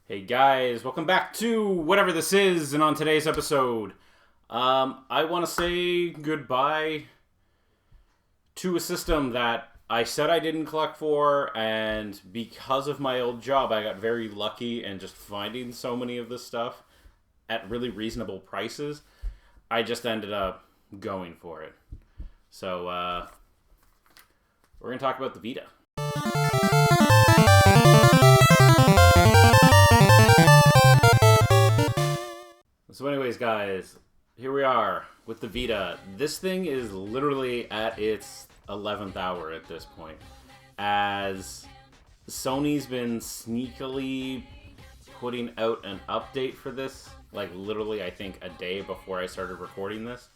Hey guys, welcome back to whatever this is, and on today's episode, I want to say goodbye to a system that I said I didn't collect for, and because of my old job, I got very lucky and just finding so many of this stuff at really reasonable prices, I just ended up going for it. So, we're going to talk about the Vita. So anyways, guys, here we are with the Vita. This thing is literally at its 11th hour at this point, as Sony's been sneakily putting out an update for this, like literally I think a day before I started recording this,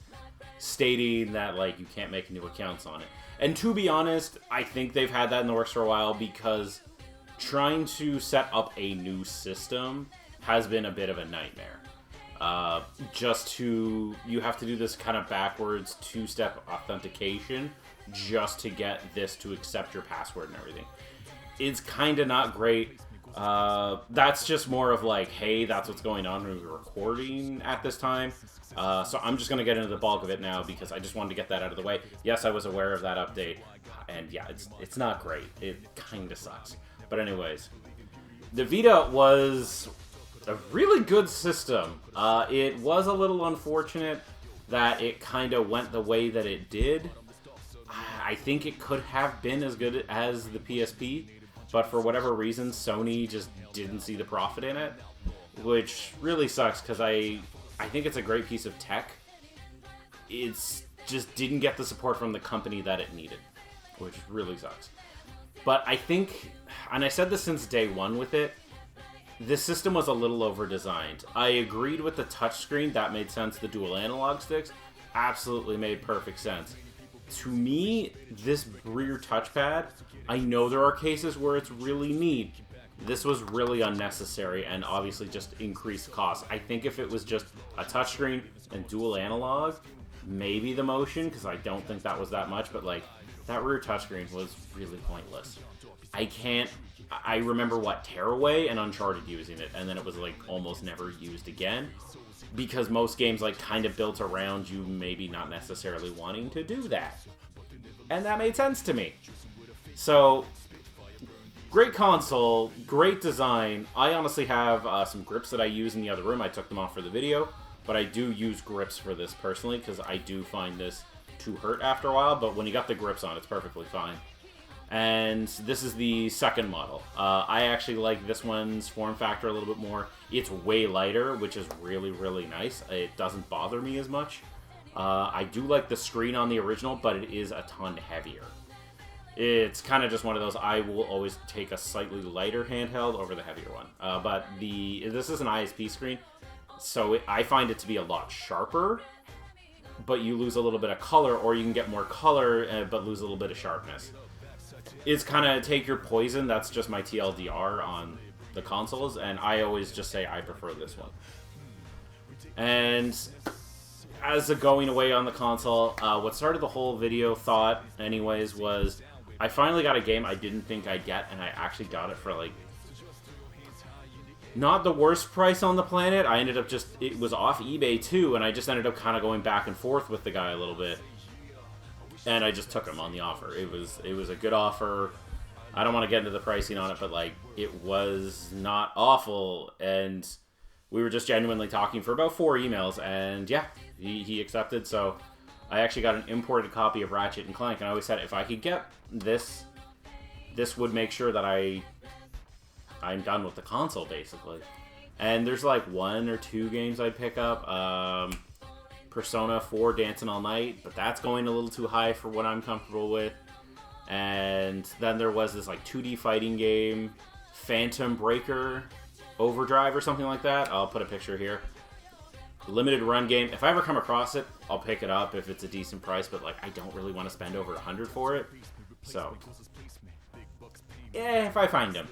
stating that like you can't make new accounts on it. And to be honest, I think they've had that in the works for a while, because trying to set up a new system has been a bit of a nightmare. You have to do this kind of backwards two-step authentication just to get this to accept your password and everything. It's kind of not great. That's just more of like, hey, that's what's going on when we're recording at this time. So I'm just going to get into the bulk of it now because I just wanted to get that out of the way. Yes, I was aware of that update, and yeah, it's not great. It kind of sucks. But anyways, the Vita was a really good system. It was a little unfortunate that it kind of went the way that it did. I think it could have been as good as the PSP, but for whatever reason, Sony just didn't see the profit in it, which really sucks because I think it's a great piece of tech. It's just didn't get the support from the company that it needed, which really sucks. But I think, and I said this since day one with it, this system was a little over-designed. I agreed with the touchscreen, that made sense. The dual analog sticks absolutely made perfect sense. To me, this rear touchpad, I know there are cases where it's really neat. This was really unnecessary and obviously just increased costs. I think if it was just a touchscreen and dual analog, maybe the motion, because I don't think that was that much, but like, that rear touchscreen was really pointless. I remember, Tearaway and Uncharted using it, and then it was, like, almost never used again, because most games, like, kind of built around you maybe not necessarily wanting to do that. And that made sense to me. So, great console, great design. I honestly have some grips that I use in the other room. I took them off for the video, but I do use grips for this personally, because I do find this to hurt after a while, but when you got the grips on, it's perfectly fine. And this is the second model. I actually like this one's form factor a little bit more. It's way lighter, which is really, really nice. It doesn't bother me as much. I do like the screen on the original, but it is a ton heavier. It's kind of just one of those, I will always take a slightly lighter handheld over the heavier one. But this is an ISP screen, so I find it to be a lot sharper, but you lose a little bit of color, or you can get more color, but lose a little bit of sharpness. It's kind of take your poison. That's just my TLDR on the consoles, and I always just say I prefer this one. And as a going away on the console, what started the whole video thought anyways was I finally got a game I didn't think I'd get, and I actually got it for like not the worst price on the planet. I ended up it was off eBay too, and I just ended up kind of going back and forth with the guy a little bit. And I just took him on the offer. It was a good offer. I don't want to get into the pricing on it, but like it was not awful. And we were just genuinely talking for about 4 emails, and yeah, he accepted. So I actually got an imported copy of Ratchet and Clank, and I always said if I could get this would make sure that I'm done with the console basically. And there's like 1 or 2 games I'd pick up. Persona 4 Dancing All Night, but that's going a little too high for what I'm comfortable with. And then there was this like 2D fighting game, Phantom Breaker Overdrive or something like that. I'll put a picture here. Limited run game. If I ever come across it, I'll pick it up if it's a decent price, but like I don't really want to spend over $100 for it. So, yeah, if I find them.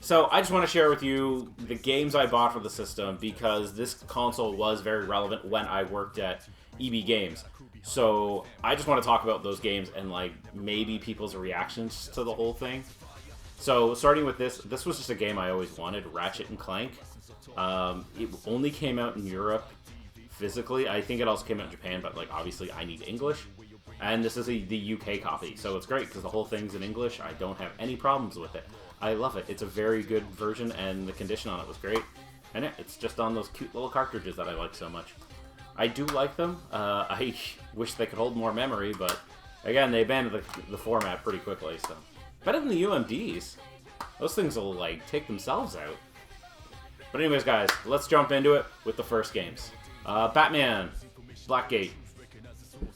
So I just want to share with you the games I bought for the system, because this console was very relevant when I worked at EB Games. So I just want to talk about those games and like maybe people's reactions to the whole thing. So starting with this was just a game I always wanted, Ratchet and Clank. It only came out in Europe physically. I think it also came out in Japan, but like obviously I need English. And this is the UK copy, so it's great because the whole thing's in English. I don't have any problems with it. I love it. It's a very good version, and the condition on it was great. And it's just on those cute little cartridges that I like so much. I do like them. I wish they could hold more memory, but again, they abandoned the format pretty quickly, so. Better than the UMDs. Those things will, like, take themselves out. But anyways, guys, let's jump into it with the first games. Batman, Blackgate.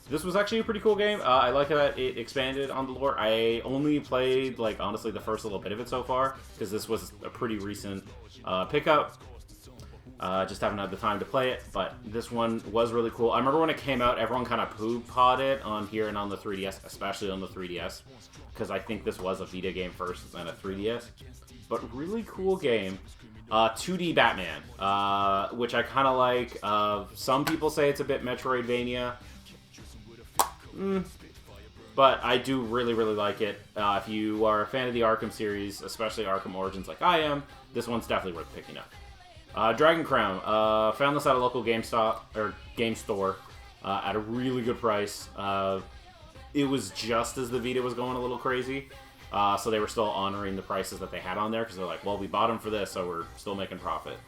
This was actually a pretty cool game. I like that it expanded on the lore. I only played, like, honestly, the first little bit of it so far, because this was a pretty recent pickup. Just haven't had the time to play it, but this one was really cool. I remember when it came out, everyone kind of poo-pawed it on here and on the 3DS, especially on the 3DS, because I think this was a Vita game first and a 3DS. But really cool game. 2D Batman, which I kind of like. Some people say it's a bit Metroidvania. But I do really, really like it. If you are a fan of the Arkham series, especially Arkham Origins like I am, this one's definitely worth picking up. Dragon Crown. Found this at a local game store at a really good price. It was just as the Vita was going a little crazy. So they were still honoring the prices that they had on there because they're like, well, we bought them for this, so we're still making profit.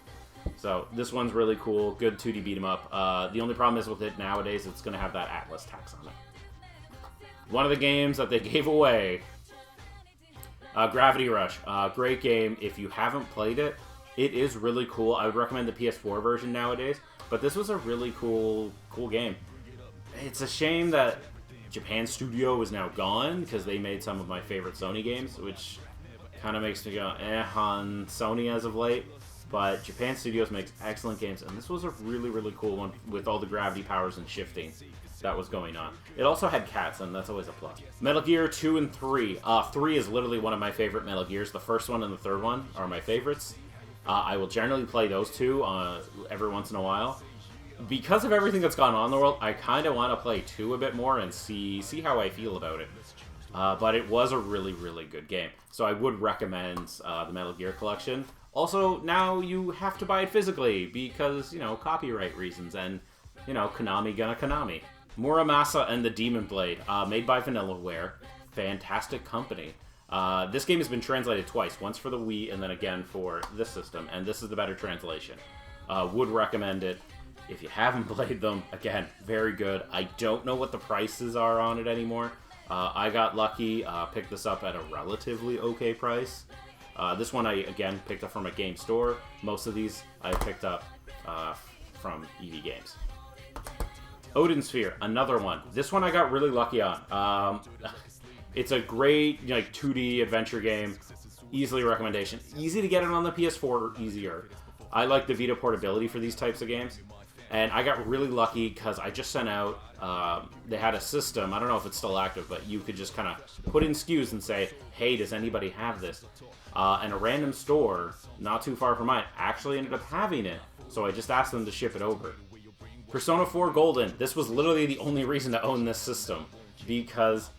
So this one's really cool. Good 2D beat 'em up. The only problem is with it nowadays, it's going to have that Atlas tax on it. One of the games that they gave away, Gravity Rush. Great game. If you haven't played it, it is really cool. I would recommend the PS4 version nowadays, but this was a really cool game. It's a shame that Japan Studio is now gone because they made some of my favorite Sony games, which kind of makes me go on Sony as of late. But Japan Studios makes excellent games, and this was a really, really cool one with all the gravity powers and shifting that was going on. It also had cats, and that's always a plus. Metal Gear 2 and 3. 3 is literally one of my favorite Metal Gears. The first one and the third one are my favorites. I will generally play those two every once in a while. Because of everything that's gone on in the world, I kind of want to play 2 a bit more and see how I feel about it. But it was a really, really good game. So I would recommend the Metal Gear collection. Also, now you have to buy it physically because, copyright reasons and, Konami gonna Konami. Muramasa and the Demon Blade, made by Vanillaware. Fantastic company. This game has been translated twice, once for the Wii and then again for this system, and this is the better translation. Would recommend it. If you haven't played them, again, very good. I don't know what the prices are on it anymore. I got lucky, picked this up at a relatively okay price. This one I, again, picked up from a game store. Most of these I picked up from EV Games. Odin Sphere, another one. This one I got really lucky on. It's a great 2D adventure game. Easily recommendation. Easy to get it on the PS4, easier. I like the Vita portability for these types of games. And I got really lucky because I just sent out, they had a system, I don't know if it's still active, but you could just kind of put in SKUs and say, hey, does anybody have this? And a random store, not too far from mine, actually ended up having it. So I just asked them to ship it over. Persona 4 Golden. This was literally the only reason to own this system. Because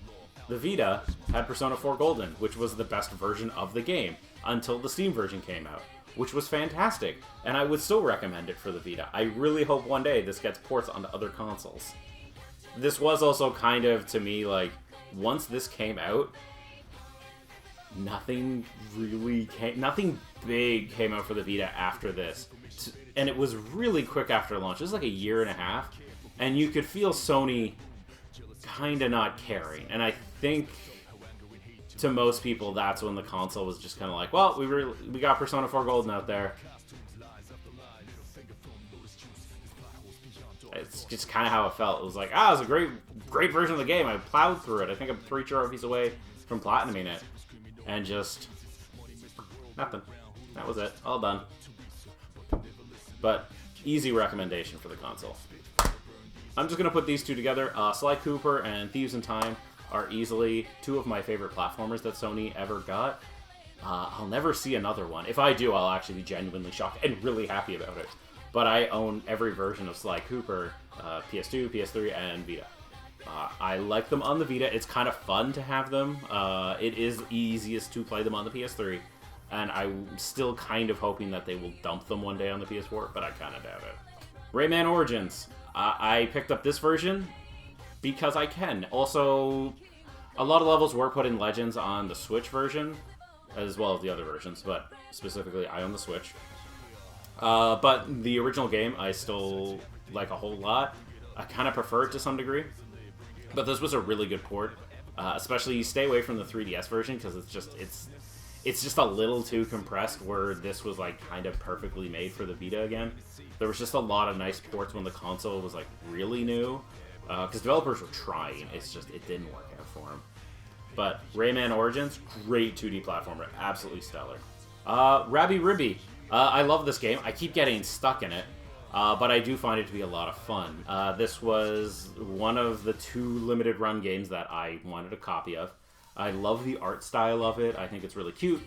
the Vita had Persona 4 Golden, which was the best version of the game, until the Steam version came out, which was fantastic, and I would still recommend it for the Vita. I really hope one day this gets ports onto other consoles. This was also kind of, to me, like, once this came out, nothing big came out for the Vita after this. And it was really quick after launch. It was like a year and a half, and you could feel Sony kind of not caring. And I think to most people, that's when the console was just kind of like, well, we got Persona 4 Golden out there. It's just kind of how it felt. It was like, it was a great version of the game. I plowed through it. I think I'm 3 trophies away from platinuming it. And just nothing. That was it. All done. But easy recommendation for the console. I'm just going to put these two together. Sly Cooper and Thieves in Time are easily 2 of my favorite platformers that Sony ever got. I'll never see another one. If I do, I'll actually be genuinely shocked and really happy about it. But I own every version of Sly Cooper, PS2, PS3, and Vita. I like them on the Vita. It's kind of fun to have them. It is easiest to play them on the PS3. And I'm still kind of hoping that they will dump them one day on the PS4, but I kind of doubt it. Rayman Origins. I picked up this version because I can. Also, a lot of levels were put in Legends on the Switch version, as well as the other versions, but specifically I own the Switch. But the original game I still like a whole lot. I kind of prefer it to some degree, but this was a really good port. Especially stay away from the 3DS version because it's just a little too compressed, where this was like kind of perfectly made for the Vita again. There was just a lot of nice ports when the console was like really new, because developers were trying. It's just, it didn't work out for them. But Rayman Origins, great 2D platformer, absolutely stellar. Rabby Ribby, I love this game. I keep getting stuck in it, but I do find it to be a lot of fun. This was one of the 2 limited run games that I wanted a copy of. I love the art style of it. I think it's really cute.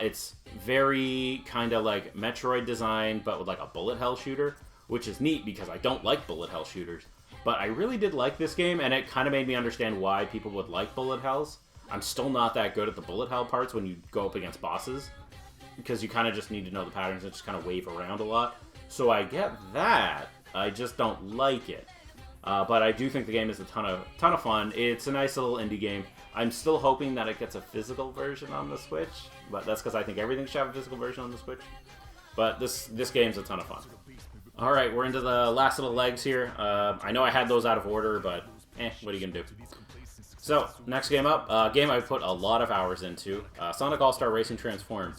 It's very kind of like Metroid design, but with like a bullet hell shooter, which is neat because I don't like bullet hell shooters. But I really did like this game, and it kind of made me understand why people would like bullet hells. I'm still not that good at the bullet hell parts when you go up against bosses, because you kind of just need to know the patterns and just kind of wave around a lot. So I get that. I just don't like it. But I do think the game is a ton of fun. It's a nice little indie game. I'm still hoping that it gets a physical version on the Switch, but that's because I think everything should have a physical version on the Switch. But this game's a ton of fun. All right, we're into the last little legs here. I know I had those out of order, but what are you gonna do? So, next game up, a game I've put a lot of hours into, Sonic All-Star Racing Transformed.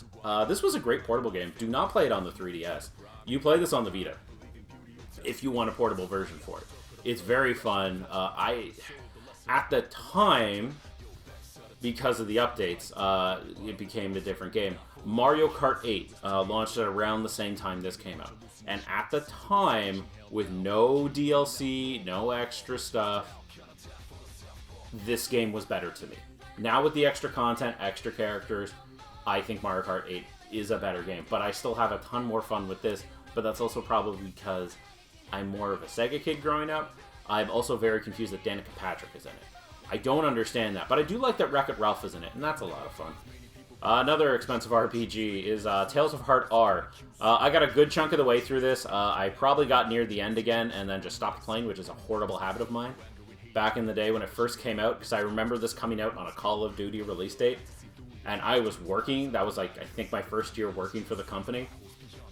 This was a great portable game. Do not play it on the 3DS. You play this on the Vita, if you want a portable version for it. It's very fun. At the time, because of the updates, it became a different game. Mario Kart 8 launched at around the same time this came out. And at the time, with no DLC, no extra stuff, this game was better to me. Now with the extra content, extra characters, I think Mario Kart 8 is a better game. But I still have a ton more fun with this, but that's also probably because I'm more of a Sega kid growing up. I'm also very confused that Danica Patrick is in it. I don't understand that, but I do like that Wreck-It Ralph is in it, and that's a lot of fun. Another expensive RPG is Tales of Heart R. I got a good chunk of the way through this. I probably got near the end again and then just stopped playing, which is a horrible habit of mine. Back in the day when it first came out, because I remember this coming out on a Call of Duty release date, and I was working. That was like, I think, my first year working for the company.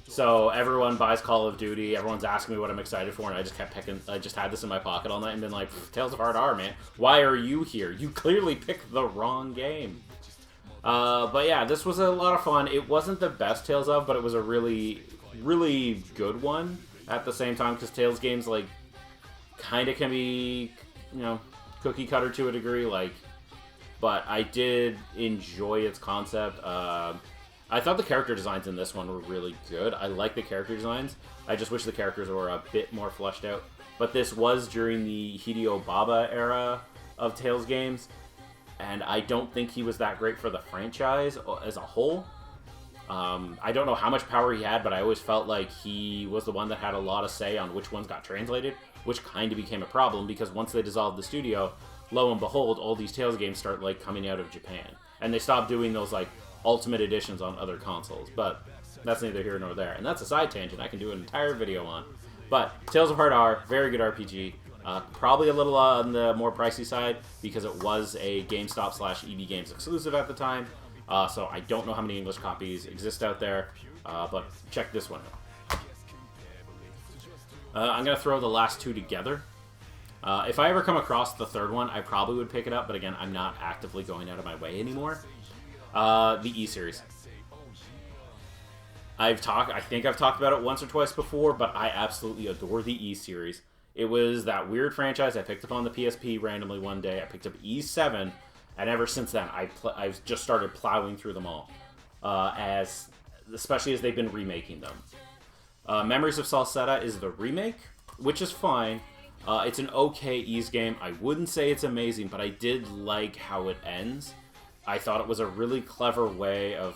So everyone buys Call of Duty, everyone's asking me what I'm excited for, and I just kept picking, I just had this in my pocket all night and been like, Tales of Heart R, man, why are you here? You clearly picked the wrong game. But yeah, this was a lot of fun. It wasn't the best Tales of, but it was a really, really good one at the same time, because Tales games, like, kind of can be, you know, cookie cutter to a degree, like, but I did enjoy its concept. I thought the character designs in this one were really good. I like the character designs. I just wish the characters were a bit more fleshed out. But this was during the Hideo Baba era of Tales games, and I don't think he was that great for the franchise as a whole. I don't know how much power he had, but I always felt like he was the one that had a lot of say on which ones got translated, which kind of became a problem because once they dissolved the studio, lo and behold, all these Tales games start like coming out of Japan. And they stopped doing those like Ultimate Editions on other consoles, but that's neither here nor there. And that's a side tangent I can do an entire video on. But Tales of Heart R, very good RPG. Probably a little on the more pricey side because it was a GameStop/EB Games exclusive at the time. So I don't know how many English copies exist out there, but check this one out. I'm going to throw the last two together. If I ever come across the third one, I probably would pick it up, but again, I'm not actively going out of my way anymore. The E-Series. I think I've talked about it once or twice before, but I absolutely adore the E-Series. It was that weird franchise I picked up on the PSP randomly one day. I picked up E7, and ever since then, I've just started plowing through them all, especially as they've been remaking them. Memories of Salsetta is the remake, which is fine. It's an okay Ys game. I wouldn't say it's amazing, but I did like how it ends. I thought it was a really clever way of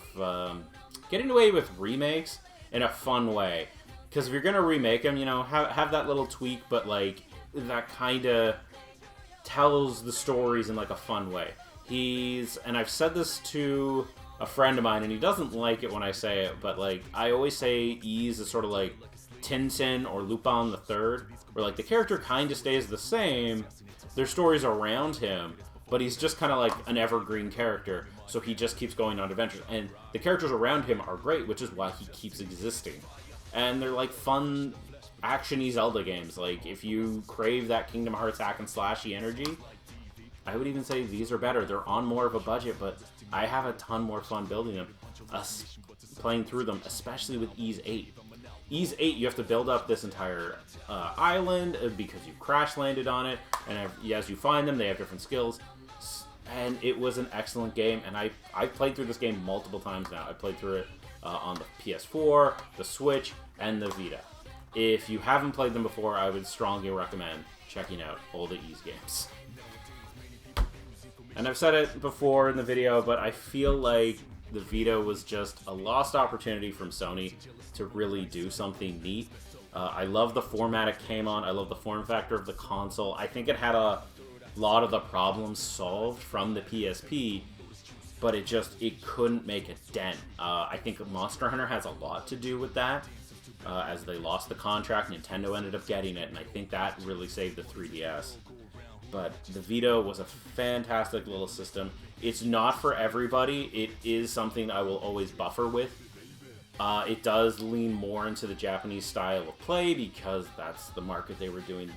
getting away with remakes in a fun way. Because if you're going to remake them, you know, have that little tweak, but like that kind of tells the stories in like a fun way. And I've said this to a friend of mine, and he doesn't like it when I say it, but like I always say Ys is sort of like Tintin or Lupin the Third, where like the character kind of stays the same, there's stories around him, but he's just kind of like an evergreen character, so he just keeps going on adventures, and the characters around him are great, which is why he keeps existing. And they're like fun, action-y Zelda games. Like, if you crave that Kingdom Hearts hack and slashy energy, I would even say these are better. They're on more of a budget, but I have a ton more fun building them, playing through them, especially with Ys 8. Ys 8, you have to build up this entire island because you crash landed on it, and as you find them, they have different skills. And it was an excellent game, and I've played through this game multiple times now. I played through it on the PS4, the Switch, and the Vita. If you haven't played them before, I would strongly recommend checking out all the Ys games. And I've said it before in the video, but I feel like the Vita was just a lost opportunity from Sony to really do something neat. I love the format it came on. I love the form factor of the console. I think it had a lot of the problems solved from the PSP, but it couldn't make a dent. I think Monster Hunter has a lot to do with that. As they lost the contract, Nintendo ended up getting it, and I think that really saved the 3DS. But the Vita was a fantastic little system. It's not for everybody. It is something I will always buffer with. It does lean more into the Japanese style of play because that's the market they were doing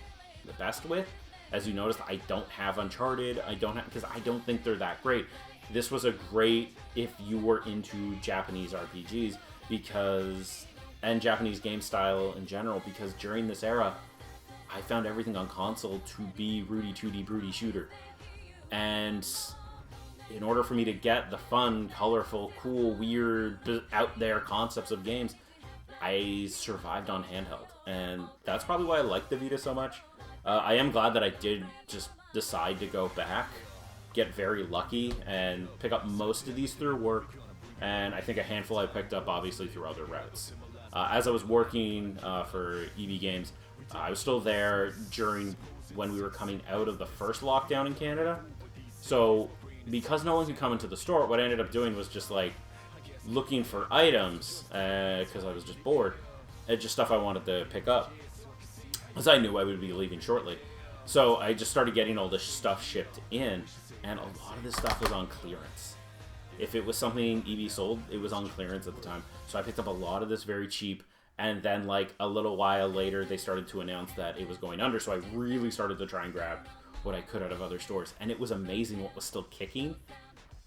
the best with. As you noticed, I don't have Uncharted. Because I don't think they're that great. This was a great if you were into Japanese RPGs and Japanese game style in general, because during this era, I found everything on console to be Rudy Tooty Broody shooter. And in order for me to get the fun, colorful, cool, weird, out there concepts of games, I survived on handheld. And that's probably why I like the Vita so much. I am glad that I did just decide to go back, get very lucky, and pick up most of these through work. And I think a handful I picked up, obviously, through other routes. As I was working for EB Games, I was still there when we were coming out of the first lockdown in Canada. So, because no one could come into the store, what I ended up doing was just like looking for items, because I was just bored, and just stuff I wanted to pick up, because I knew I would be leaving shortly. So I just started getting all this stuff shipped in, and a lot of this stuff was on clearance. If it was something EB sold, it was on clearance at the time. So I picked up a lot of this very cheap, and then like a little while later, they started to announce that it was going under, so I really started to try and grab what I could out of other stores. And it was amazing what was still kicking.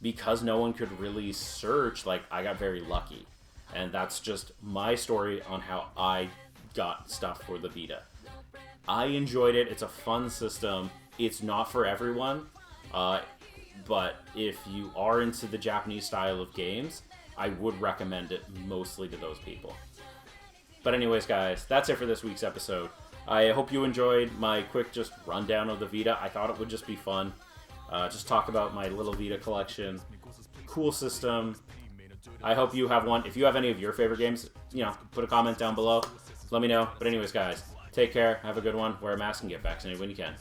Because no one could really search, like, I got very lucky. And that's just my story on how I got stuff for the Vita. I enjoyed it. It's a fun system. It's not for everyone. But if you are into the Japanese style of games, I would recommend it mostly to those people. But anyways, guys, that's it for this week's episode. I hope you enjoyed my quick just rundown of the Vita. I thought it would just be fun. Just talk about my little Vita collection. Cool system. I hope you have one. If you have any of your favorite games, put a comment down below. Let me know. But anyways, guys, take care. Have a good one. Wear a mask and get vaccinated when you can.